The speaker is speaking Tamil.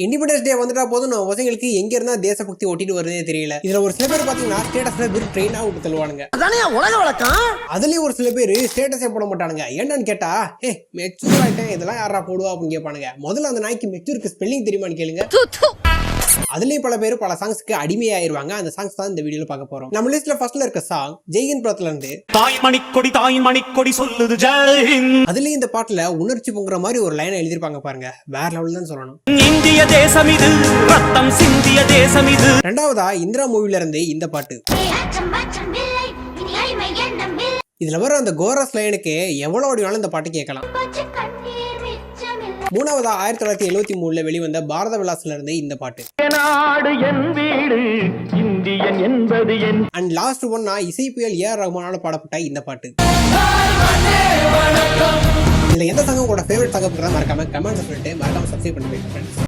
இண்டிபெண்டன்ஸ் டே வந்துட்டா போதும் நம்ம பசங்களுக்கு எங்க இருந்தா தேசபக்தி ஒட்டிட்டு வருதே தெரியல. இதுல ஒரு சில பேர் பாத்தீங்கன்னா ஸ்டேட்டஸ்ல வெறும் ட்ரெயினா விட்டு தள்ளுவானுங்க. உலக வழக்கம். அதுலயும் ஒரு சில பேர் ஸ்டேட்டஸே போட மாட்டானுங்க. என்னன்னு கேட்டா மெச்சூர் ஆயிட்டேன் இதெல்லாம் யாரா போடுவா அப்படின்னு கேட்பானுங்க. முதல்ல அந்த நாய்க்கு மெச்சூருக்கு ஸ்பெல்லிங் தெரியுமான்னு கேளுங்க. அதுலயும் பல பேர் பல சாங்ஸ்க்கு அடிமையாயிருவாங்க. அந்த சாங்ஸ் தான் இந்த வீடியோல பார்க்க போறோம். நம்ம லிஸ்ட்ல ஃபர்ஸ்ட்ல இருக்க சாங் ஜெயின் படத்துல இருந்து தாய் மணிக்கொடி சொல்லுது ஜெயின். அதுலயும் இந்த பாட்டுல உணர்ச்சி பொங்குற மாதிரி ஒரு லைனை எழுதிருப்பாங்க பாருங்க. வேற லெவல் தான் சொல்லணும். இந்திய தேசம் இது, ரத்தம் சிந்திய தேசம் இது. ரெண்டாவதா இந்திரா மூவில இருந்து இந்த பாட்டு. இதுல வர அந்த கோரஸ் லைனுக்கு எவ்வளவு அடினாலும் இந்த பாட்டு கேட்கலாம். மூணாவதா 1973 வெளிவந்த பாரத விலாஸ்ல இருந்து இந்த பாட்டு. அண்ட் லாஸ்ட் ஒன்னா இசைப்புயல் ஏஆர் ரஹ்மானால பாடப்பட்ட இந்த பாட்டு. இதுல எந்த சாங் உங்களோட ஃபேவரட் சாங் அப்படின்றத மறக்காம கமெண்ட்ஸ் பண்ணிட்டு மறக்காம சப்ஸ்கிரைப் பண்ணுங்க.